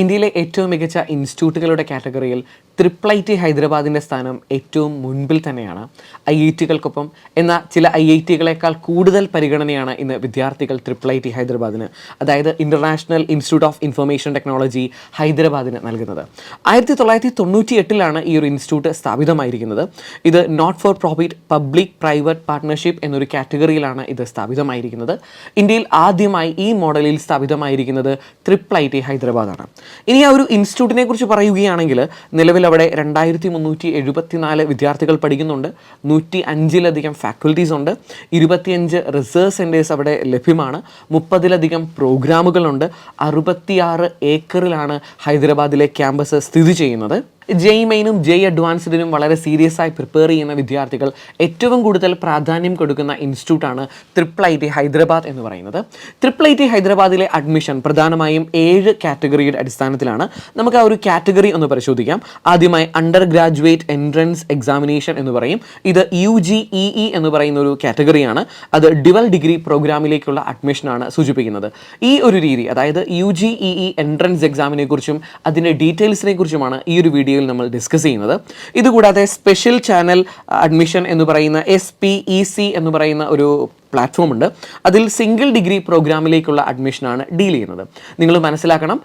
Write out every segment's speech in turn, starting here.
ഇന്ത്യയിലെ ഏറ്റവും മികച്ച ഇൻസ്റ്റിറ്റ്യൂട്ടുകളുടെ കാറ്റഗറിയിൽ IIT ഹൈദരാബാദിൻ്റെ സ്ഥാനം ഏറ്റവും മുൻപിൽ തന്നെയാണ്. IITകൾക്കൊപ്പം എന്ന ചില IITകളെക്കാൾ കൂടുതൽ പരിഗണനയാണ് ഇന്ന് വിദ്യാർത്ഥികൾ IIT ഹൈദരാബാദിന്, അതായത് international institute of information technology ഹൈദരാബാദിന് നൽകുന്നത്. 1998 ഈ ഒരു ഇൻസ്റ്റിറ്റ്യൂട്ട് സ്ഥാപിതമായിരിക്കുന്നത്. ഇത് not for profit public private partnership എന്നൊരു കാറ്റഗറിയിലാണ് ഇത് സ്ഥാപിതമായിരിക്കുന്നത്. ഇന്ത്യയിൽ ആദ്യമായി ഈ മോഡലിൽ സ്ഥാപിതമായിരിക്കുന്നത് IIT ഹൈദരാബാദാണ്. ഇനി ആ ഒരു ഇൻസ്റ്റിറ്റ്യൂട്ടിനെ കുറിച്ച് പറയുകയാണെങ്കിൽ നിലവിൽ അവിടെ 2374 വിദ്യാർത്ഥികൾ പഠിക്കുന്നുണ്ട്. 105-ലധികം ഫാക്കൽറ്റീസ് ഉണ്ട്. 25 റിസർച്ച് സെൻറ്റേഴ്സ് അവിടെ ലഭ്യമാണ്. 30-ലധികം പ്രോഗ്രാമുകളുണ്ട്. 66 ഏക്കറിലാണ് ഹൈദരാബാദിലെ ക്യാമ്പസ് സ്ഥിതി ചെയ്യുന്നത്. മെയിനും അഡ്വാൻസ്ഡിനും വളരെ സീരിയസ് ആയി പ്രിപ്പയർ ചെയ്യുന്ന വിദ്യാർത്ഥികൾ ഏറ്റവും കൂടുതൽ പ്രാധാന്യം കൊടുക്കുന്ന ഇൻസ്റ്റിറ്റ്യൂട്ടാണ് IIT ഹൈദരാബാദ് എന്ന് പറയുന്നത്. IIT ഹൈദരാബാദിലെ അഡ്മിഷൻ പ്രധാനമായും 7 കാറ്റഗറിയുടെ അടിസ്ഥാനത്തിലാണ്. നമുക്ക് ആ ഒരു കാറ്റഗറി ഒന്ന് പരിശോധിക്കാം. ആദ്യമായി അണ്ടർ ഗ്രാജുവേറ്റ് എൻട്രൻസ് എക്സാമിനേഷൻ എന്ന് പറയും. ഇത് UGEE എന്ന് പറയുന്ന ഒരു കാറ്റഗറിയാണ്. അത് ഡ്യുവൽ ഡിഗ്രി പ്രോഗ്രാമിലേക്കുള്ള അഡ്മിഷനാണ് സൂചിപ്പിക്കുന്നത്. ഈ ഒരു രീതി, അതായത് UGEE എൻട്രൻസ് എക്സാമിനെ കുറിച്ചും അതിൻ്റെ ഡീറ്റെയിൽസിനെ കുറിച്ചുമാണ് ഈ ഒരു വീഡിയോ നമ്മൾ ഡിസ്കസ് ചെയ്യുന്നത്. ഇതുകൂടാതെ സ്പെഷ്യൽ ചാനൽ അഡ്മിഷൻ എന്ന് പറയുന്ന SPEC എന്ന് പറയുന്ന ഒരു പ്ലാറ്റ്ഫോം ഉണ്ട്. അതിൽ സിംഗിൾ ഡിഗ്രി പ്രോഗ്രാമിലേക്കുള്ള അഡ്മിഷനാണ് ഡീൽ ചെയ്യുന്നത്. നിങ്ങൾ മനസ്സിലാക്കണം,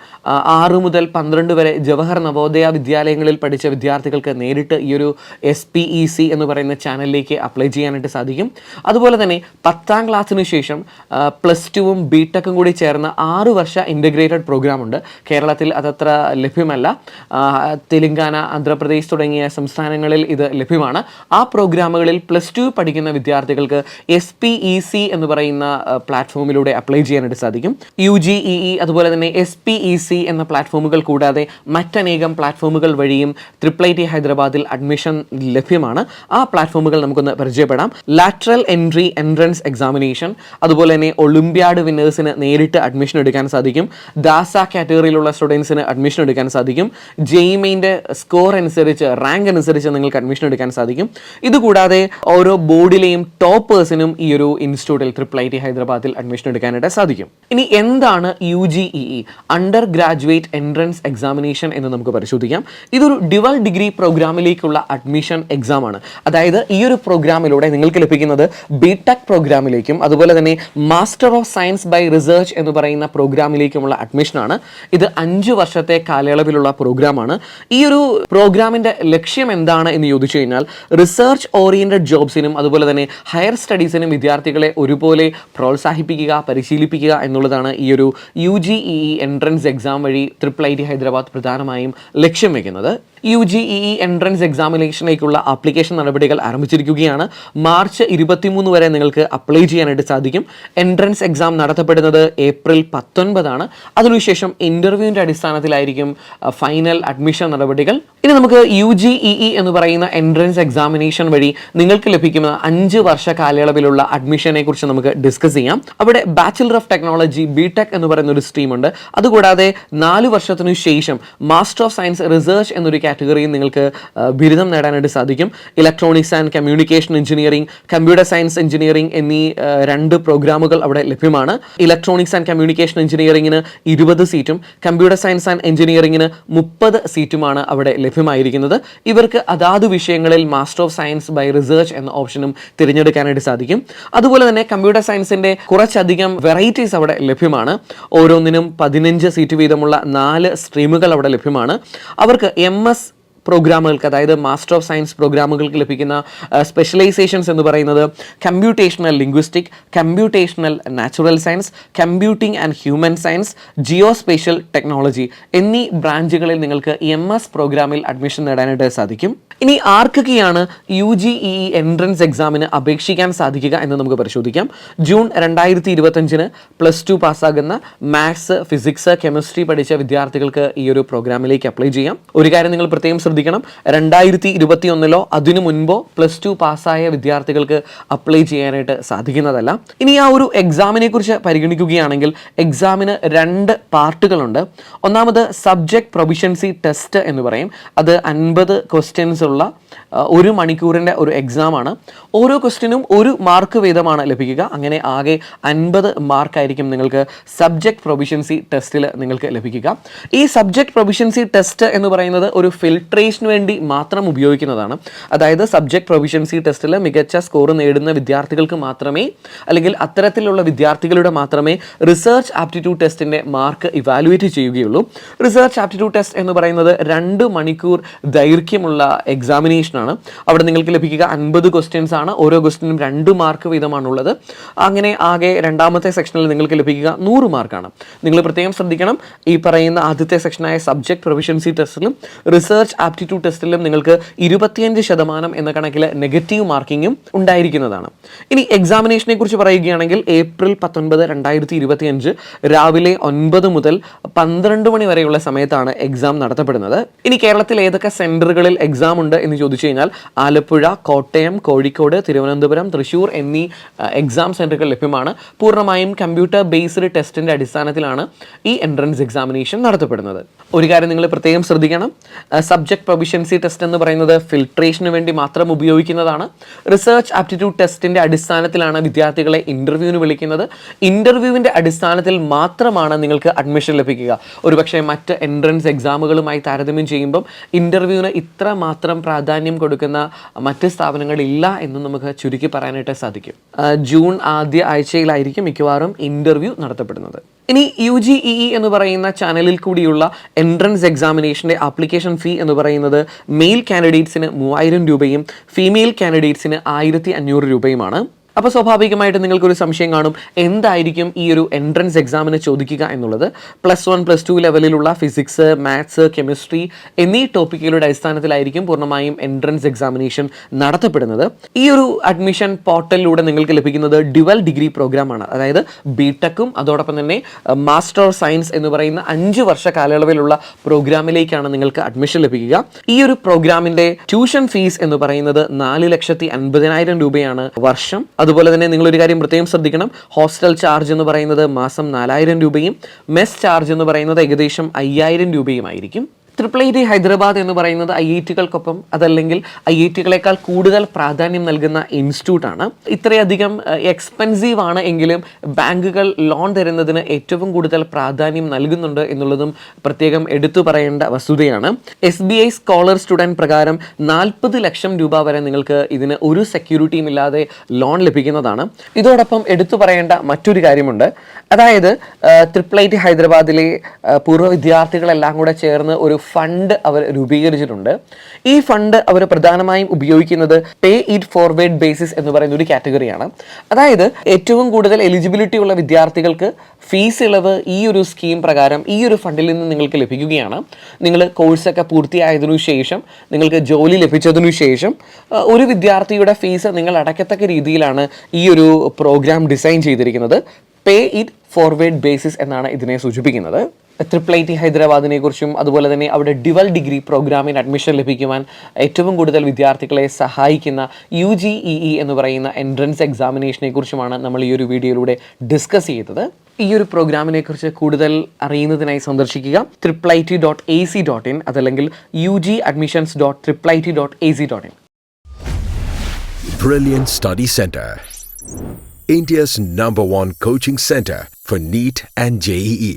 6 മുതൽ 12 വരെ ജവഹർ നവോദയ വിദ്യാലയങ്ങളിൽ പഠിച്ച വിദ്യാർത്ഥികൾക്ക് നേരിട്ട് ഈ ഒരു SPEC എന്ന് പറയുന്ന ചാനലിലേക്ക് അപ്ലൈ ചെയ്യാനായിട്ട് സാധിക്കും. അതുപോലെ തന്നെ 10ാം ക്ലാസ്സിന് ശേഷം +2ഉം BTechഉം കൂടി ചേർന്ന 6 വർഷ ഇൻ്റഗ്രേറ്റഡ് പ്രോഗ്രാം ഉണ്ട്. കേരളത്തിൽ അതത്ര ലഭ്യമല്ല. തെലുങ്കാന, ആന്ധ്രാപ്രദേശ് തുടങ്ങിയ സംസ്ഥാനങ്ങളിൽ ഇത് ലഭ്യമാണ്. ആ പ്രോഗ്രാമുകളിൽ +2 പഠിക്കുന്ന വിദ്യാർത്ഥികൾക്ക് SPEC എന്ന് പറയുന്ന പ്ലാറ്റ്ഫോമിലൂടെ അപ്ലൈ ചെയ്യാനായിട്ട് സാധിക്കും. UGEE അതുപോലെ തന്നെ SPEC എന്ന പ്ലാറ്റ്ഫോമുകൾ കൂടാതെ മറ്റനേകം പ്ലാറ്റ്ഫോമുകൾ വഴിയും IIT ഹൈദരാബാദിൽ അഡ്മിഷൻ ലഭ്യമാണ്. ആ പ്ലാറ്റ്ഫോമുകൾ നമുക്കൊന്ന് പരിചയപ്പെടാം. ലാറ്ററൽ എൻട്രി എൻട്രൻസ് എക്സാമിനേഷൻ, അതുപോലെ തന്നെ ഒളിമ്പ്യാഡ് വിന്നേഴ്സിന് നേരിട്ട് അഡ്മിഷൻ എടുക്കാൻ സാധിക്കും. ദാസ കാറ്റഗറിയിലുള്ള സ്റ്റുഡൻസിന് അഡ്മിഷൻ എടുക്കാൻ സാധിക്കും. മെയിൻ്റെ സ്കോർ അനുസരിച്ച്, റാങ്ക് അനുസരിച്ച് നിങ്ങൾക്ക് അഡ്മിഷൻ എടുക്കാൻ സാധിക്കും. ഇതുകൂടാതെ ഓരോ ബോർഡിലെയും ടോപ്പേഴ്സിനും ഈ ഒരു ഇൻസ്റ്റിറ്റ്യൂട്ടിൽ IIT ഹൈദരാബാദിൽ അഡ്മിഷൻ എടുക്കാനായിട്ട് സാധിക്കും. ഇനി എന്താണ് UGEE under graduate entrance examination എന്ന് നമുക്ക് പരിശോധിക്കാം. ഇതൊരു ഡ്യുവൽ ഡിഗ്രി പ്രോഗ്രാമിലേക്കുള്ള അഡ്മിഷൻ എക്സാം ആണ്. അതായത് ഈ ഒരു പ്രോഗ്രാമിലൂടെ നിങ്ങൾക്ക് ലഭിക്കുന്നത് BTech പ്രോഗ്രാമിലേക്കും അതുപോലെ തന്നെ master of science by research എന്ന് പറയുന്ന പ്രോഗ്രാമിലേക്കുമുള്ള അഡ്മിഷനാണ്. ഇത് 5 വർഷത്തെ കാലയളവിലുള്ള പ്രോഗ്രാമാണ്. ഈ ഒരു പ്രോഗ്രാമിൻ്റെ ലക്ഷ്യം എന്താണ് എന്ന് ചോദിച്ചു കഴിഞ്ഞാൽ റിസർച്ച് ഓറിയന്റഡ് ജോബ്സിനും അതുപോലെ തന്നെ ഹയർ സ്റ്റഡീസിനും വിദ്യാർത്ഥികളെ ഒരുപോലെ പ്രോത്സാഹിപ്പിക്കുക, പരിശീലിപ്പിക്കുക എന്നുള്ളതാണ് ഈ ഒരു UGEE എൻട്രൻസ് എക്സാം വഴി IIT ഹൈദരാബാദ് പ്രധാനമായും ലക്ഷ്യം വയ്ക്കുന്നത്. UGEE എൻട്രൻസ് എക്സാമിനേഷനിലേക്കുള്ള ആപ്ലിക്കേഷൻ നടപടികൾ ആരംഭിച്ചിരിക്കുകയാണ്. മാർച്ച് 23 വരെ നിങ്ങൾക്ക് അപ്ലൈ ചെയ്യാനായിട്ട് സാധിക്കും. എൻട്രൻസ് എക്സാം നടത്തപ്പെടുന്നത് ഏപ്രിൽ 19 അതിനുശേഷം ഇൻ്റർവ്യൂവിൻ്റെ അടിസ്ഥാനത്തിലായിരിക്കും ഫൈനൽ അഡ്മിഷൻ നടപടികൾ. ഇനി നമുക്ക് UGEE എന്ന് പറയുന്ന എൻട്രൻസ് എക്സാമിനേഷൻ വഴി നിങ്ങൾക്ക് ലഭിക്കുന്ന 5 വർഷ കാലയളവിലുള്ള അഡ്മിഷനെ കുറിച്ച് നമുക്ക് ഡിസ്കസ് ചെയ്യാം. അവിടെ ബാച്ചിലർ ഓഫ് ടെക്നോളജി BTech എന്ന് പറയുന്ന ഒരു സ്ട്രീമുണ്ട്. അതുകൂടാതെ 4 വർഷത്തിനു ശേഷം മാസ്റ്റർ ഓഫ് സയൻസ് റിസർച്ച് എന്നൊരു കാറ്റഗറിയിൽ നിങ്ങൾക്ക് ബിരുദം നേടാനായിട്ട് സാധിക്കും. Electronics and communication engineering, computer science engineering എന്നീ 2 പ്രോഗ്രാമുകൾ അവിടെ ലഭ്യമാണ്. ഇലക്ട്രോണിക്സ് ആൻഡ് കമ്മ്യൂണിക്കേഷൻ എഞ്ചിനീയറിംഗിന് 20 സീറ്റും കമ്പ്യൂട്ടർ സയൻസ് ആൻഡ് എഞ്ചിനീയറിംഗിന് 30 സീറ്റുമാണ് അവിടെ ലഭ്യമായിരിക്കുന്നത്. ഇവർക്ക് അതാത് വിഷയങ്ങളിൽ master of science by research എന്ന ഓപ്ഷനും തിരഞ്ഞെടുക്കാനായിട്ട് സാധിക്കും. അതുപോലെ തന്നെ കമ്പ്യൂട്ടർ സയൻസിൻ്റെ കുറച്ചധികം വെറൈറ്റീസ് അവിടെ ലഭ്യമാണ്. ഓരോന്നിനും 15 സീറ്റ് വീതമുള്ള 4 സ്ട്രീമുകൾ അവിടെ ലഭ്യമാണ്. അവർക്ക് MS പ്രോഗ്രാമുകൾക്ക്, അതായത് മാസ്റ്റർ ഓഫ് സയൻസ് പ്രോഗ്രാമുകൾക്ക് ലഭിക്കുന്ന സ്പെഷ്യലൈസേഷൻസ് എന്ന് പറയുന്നത് computational linguistic, computational natural science, computing and human science, geospatial technology എന്നീ ബ്രാഞ്ചുകളിൽ നിങ്ങൾക്ക് MS പ്രോഗ്രാമിൽ അഡ്മിഷൻ നേടാനായിട്ട് സാധിക്കും. ഇനി ആർക്കൊക്കെയാണ് UGEE എൻട്രൻസ് എക്സാമിന് അപേക്ഷിക്കാൻ സാധിക്കുക എന്ന് നമുക്ക് പരിശോധിക്കാം. ജൂൺ 2025 +2 പാസ്സാകുന്ന മാത്സ്, ഫിസിക്സ്, കെമിസ്ട്രി പഠിച്ച വിദ്യാർത്ഥികൾക്ക് ഈ ഒരു പ്രോഗ്രാമിലേക്ക് അപ്ലൈ ചെയ്യാം. ഒരു കാര്യം നിങ്ങൾ പ്രത്യേകം ശ്രദ്ധിക്കണം, 2021 അതിനു മുൻപോ +2 പാസ്സായ വിദ്യാർത്ഥികൾക്ക് അപ്ലൈ ചെയ്യാനായിട്ട് സാധിക്കുന്നതല്ല. ഇനി ആ ഒരു എക്സാമിനെ കുറിച്ച് പരിഗണിക്കുകയാണെങ്കിൽ എക്സാമിന് 2 പാർട്ടുകളുണ്ട്. ഒന്നാമത് സബ്ജക്ട് പ്രൊഫിഷ്യൻസി ടെസ്റ്റ് എന്ന് പറയും. അത് 50 ക്വസ്റ്റ്യൻസ് ഉള്ള 1 മണിക്കൂറിൻ്റെ ഒരു എക്സാമാണ്. ഓരോ ക്വസ്റ്റ്യനും 1 മാർക്ക് വീതമാണ് ലഭിക്കുക. അങ്ങനെ ആകെ 50 മാർക്കായിരിക്കും നിങ്ങൾക്ക് സബ്ജക്ട് പ്രൊഫിഷ്യൻസി ടെസ്റ്റിൽ നിങ്ങൾക്ക് ലഭിക്കുക. ഈ സബ്ജക്ട് പ്രൊഫിഷ്യൻസി ടെസ്റ്റ് എന്ന് പറയുന്നത് ഒരു ഫിൽട്രേഷന് വേണ്ടി മാത്രം ഉപയോഗിക്കുന്നതാണ്. അതായത് സബ്ജക്ട് പ്രൊഫിഷ്യൻസി ടെസ്റ്റിൽ മികച്ച സ്കോർ നേടുന്ന വിദ്യാർത്ഥികൾക്ക് മാത്രമേ, അല്ലെങ്കിൽ അത്തരത്തിലുള്ള വിദ്യാർത്ഥികളുടെ മാത്രമേ റിസർച്ച് ആപ്റ്റിറ്റ്യൂഡ് ടെസ്റ്റിൻ്റെ മാർക്ക് ഇവാലുവേറ്റ് ചെയ്യുകയുള്ളൂ. റിസർച്ച് ആപ്റ്റിറ്റ്യൂഡ് ടെസ്റ്റ് എന്ന് പറയുന്നത് 2 മണിക്കൂർ ദൈർഘ്യമുള്ള എക്സാമിനേഷനാണ്. അവിടെ നിങ്ങൾക്ക് ലഭിക്കുക 50 ക്വസ്റ്റ്യൻസ് ആണ്. ഓരോ ക്വസ്റ്റ്യനും 2 മാർക്ക് വീതമാണുള്ളത്. അങ്ങനെ ആകെ രണ്ടാമത്തെ സെക്ഷനിൽ നിങ്ങൾക്ക് ലഭിക്കുക 100 മാർക്കാണ്. നിങ്ങൾ പ്രത്യേകം ശ്രദ്ധിക്കണം, ഈ പറയുന്ന ആദ്യത്തെ സെക്ഷനായ സബ്ജക്ട് പ്രൊഫിഷ്യൻസി ടെസ്റ്റിലും റിസർച്ച് ആപ്റ്റിറ്റ്യൂഡ് ടെസ്റ്റിലും നിങ്ങൾക്ക് 25% എന്ന കണക്കിൽ നെഗറ്റീവ് മാർക്കിങ്ങും ഉണ്ടായിരിക്കുന്നതാണ്. ഇനി എക്സാമിനേഷനെ കുറിച്ച് പറയുകയാണെങ്കിൽ ഏപ്രിൽ 19, 2025 രാവിലെ 9 മുതൽ 12 മണി വരെയുള്ള സമയത്താണ് എക്സാം നടത്തപ്പെടുന്നത്. ഇനി കേരളത്തിൽ ഏതൊക്കെ സെന്ററുകളിൽ എക്സാം ഉണ്ട് എന്ന് ചോദിച്ചു കഴിഞ്ഞാൽ ആലപ്പുഴ, കോട്ടയം, കോഴിക്കോട്, തിരുവനന്തപുരം, തൃശ്ശൂർ എന്നീ എക്സാം സെന്ററുകൾ ലഭ്യമാണ്. പൂർണ്ണമായും കമ്പ്യൂട്ടർ ബേസ്ഡ് ടെസ്റ്റിന്റെ അടിസ്ഥാനത്തിലാണ് ഈ എൻട്രൻസ് എക്സാമിനേഷൻ നടത്തപ്പെടുന്നത്. ഒരു കാര്യം നിങ്ങൾ പ്രത്യേകം ശ്രദ്ധിക്കണം, സബ്ജക്ട് പ്രൊഫിഷ്യൻസി ടെസ്റ്റ് എന്ന് പറയുന്നത് ഫിൽട്രേഷന് വേണ്ടി മാത്രം ഉപയോഗിക്കുന്നതാണ്. റിസർച്ച് ആപ്റ്റിറ്റ്യൂഡ് ടെസ്റ്റിന്റെ അടിസ്ഥാനത്തിലാണ് വിദ്യാർത്ഥികളെ ഇന്റർവ്യൂവിന് വിളിക്കുന്നത്. ഇന്റർവ്യൂവിന്റെ അടിസ്ഥാനത്തിൽ മാത്രമാണ് നിങ്ങൾക്ക് അഡ്മിഷൻ ലഭിക്കുക. ഒരുപക്ഷെ മറ്റ് എൻട്രൻസ് എക്സാമുകളുമായി താരതമ്യം ചെയ്യുമ്പം ഇന്റർവ്യൂവിന് ഇത്ര മാത്രം പ്രാധാന്യം കൊടുക്കുന്ന മറ്റ് സ്ഥാപനങ്ങളില്ല എന്ന് നമുക്ക് ചുരുക്കി പറയാനായിട്ട് സാധിക്കും. ജൂൺ ആദ്യ ആഴ്ചയിലായിരിക്കും മിക്കവാറും ഇന്റർവ്യൂ നടത്തപ്പെടുന്നത്. ഇനി UGEE എന്ന് പറയുന്ന ചാനലിൽ കൂടിയുള്ള എൻട്രൻസ് എക്സാമിനേഷൻ്റെ ആപ്ലിക്കേഷൻ ഫീ എന്ന് പറയുന്നത് മെയിൽ കാൻഡിഡേറ്റ്സിന് 3000 രൂപയും ഫീമെയിൽ കാൻഡിഡേറ്റ്സിന് 1500 രൂപയുമാണ്. അപ്പോൾ സ്വാഭാവികമായിട്ട് നിങ്ങൾക്കൊരു സംശയം കാണും, എന്തായിരിക്കും ഈ ഒരു എൻട്രൻസ് എക്സാമിന് ചോദിക്കുക എന്നുള്ളത്. +1, +2 ലെവലിലുള്ള ഫിസിക്സ്, മാത്സ്, കെമിസ്ട്രി എന്നീ ടോപ്പിക്കുകളുടെ അടിസ്ഥാനത്തിലായിരിക്കും പൂർണ്ണമായും എൻട്രൻസ് എക്സാമിനേഷൻ നടത്തപ്പെടുന്നത്. ഈ ഒരു അഡ്മിഷൻ പോർട്ടലിലൂടെ നിങ്ങൾക്ക് ലഭിക്കുന്നത് ഡ്യുവൽ ഡിഗ്രി പ്രോഗ്രാമാണ്. അതായത് ബിടെക്കും അതോടൊപ്പം തന്നെ മാസ്റ്റർ ഓഫ് സയൻസ് എന്ന് പറയുന്ന 5 വർഷ കാലയളവിലുള്ള പ്രോഗ്രാമിലേക്കാണ് നിങ്ങൾക്ക് അഡ്മിഷൻ ലഭിക്കുക. ഈ ഒരു പ്രോഗ്രാമിൻ്റെ ട്യൂഷൻ ഫീസ് എന്ന് പറയുന്നത് 4,50,000 രൂപയാണ് വർഷം. അതുപോലെ തന്നെ നിങ്ങളൊരു കാര്യം പ്രത്യേകം ശ്രദ്ധിക്കണം, ഹോസ്റ്റൽ ചാർജ് എന്ന് പറയുന്നത് മാസം 4000 രൂപയും മെസ് ചാർജ് എന്ന് പറയുന്നത് ഏകദേശം 5000 രൂപയുമായിരിക്കും. IIIT ഹൈദരാബാദ് എന്ന് പറയുന്നത് IITകൾക്കൊപ്പം അതല്ലെങ്കിൽ IITകളെക്കാൾ കൂടുതൽ പ്രാധാന്യം നൽകുന്ന ഇൻസ്റ്റിറ്റ്യൂട്ടാണ്. ഇത്രയധികം എക്സ്പെൻസീവ് ആണ് എങ്കിലും ബാങ്കുകൾ ലോൺ തരുന്നതിന് ഏറ്റവും കൂടുതൽ പ്രാധാന്യം നൽകുന്നുണ്ട് എന്നുള്ളതും പ്രത്യേകം എടുത്തു പറയേണ്ട വസ്തുതയാണ്. SBI സ്കോളർ സ്റ്റുഡൻറ്റ് പ്രകാരം 40 ലക്ഷം രൂപ വരെ നിങ്ങൾക്ക് ഇതിന് ഒരു സെക്യൂരിറ്റിയും ഇല്ലാതെ ലോൺ ലഭിക്കുന്നതാണ്. ഇതോടൊപ്പം എടുത്തു പറയേണ്ട മറ്റൊരു കാര്യമുണ്ട്, അതായത് IIIT ഹൈദരാബാദിലെ പൂർവ്വ വിദ്യാർത്ഥികളെല്ലാം കൂടെ ചേർന്ന് ഒരു ഫണ്ട് അവർ രൂപീകരിച്ചിട്ടുണ്ട്. ഈ ഫണ്ട് അവർ പ്രധാനമായും ഉപയോഗിക്കുന്നത് പേ ഇറ്റ് ഫോർവേഡ് ബേസിസ് എന്ന് പറയുന്ന ഒരു കാറ്റഗറിയാണ്. അതായത് ഏറ്റവും കൂടുതൽ എലിജിബിലിറ്റി ഉള്ള വിദ്യാർത്ഥികൾക്ക് ഫീസ് ഇളവ് ഈ ഒരു സ്കീം പ്രകാരം ഈ ഒരു ഫണ്ടിൽ നിന്ന് നിങ്ങൾക്ക് ലഭിക്കുകയാണ്. നിങ്ങൾ കോഴ്സൊക്കെ പൂർത്തിയായതിനു ശേഷം നിങ്ങൾക്ക് ജോലി ലഭിച്ചതിനു ശേഷം ഒരു വിദ്യാർത്ഥിയുടെ ഫീസ് നിങ്ങൾ അടയ്ക്കത്തക്ക രീതിയിലാണ് ഈ ഒരു പ്രോഗ്രാം ഡിസൈൻ ചെയ്തിരിക്കുന്നത്. പേ ഇറ്റ് ഫോർവേഡ് ബേസിസ് എന്നാണ് ഇതിനെ സൂചിപ്പിക്കുന്നത്. IIIT ഹൈദരാബാദിനെ കുറിച്ചും അതുപോലെ തന്നെ അവിടെ ഡ്യുവൽ ഡിഗ്രി പ്രോഗ്രാമിന് അഡ്മിഷൻ ലഭിക്കുവാൻ ഏറ്റവും കൂടുതൽ വിദ്യാർത്ഥികളെ സഹായിക്കുന്ന UGEE എന്ന് പറയുന്ന എൻട്രൻസ് എക്സാമിനേഷനെ കുറിച്ചുമാണ് നമ്മൾ ഈ ഒരു വീഡിയോയിലൂടെ ഡിസ്കസ് ചെയ്തത്. ഈ ഒരു പ്രോഗ്രാമിനെ കുറിച്ച് കൂടുതൽ അറിയുന്നതിനായി സന്ദർശിക്കുക IIIT.ac.in അതല്ലെങ്കിൽ UGadmissions.IIIT.ac.in. Brilliant Study Center, India's #1 coaching center for NEET and JEE.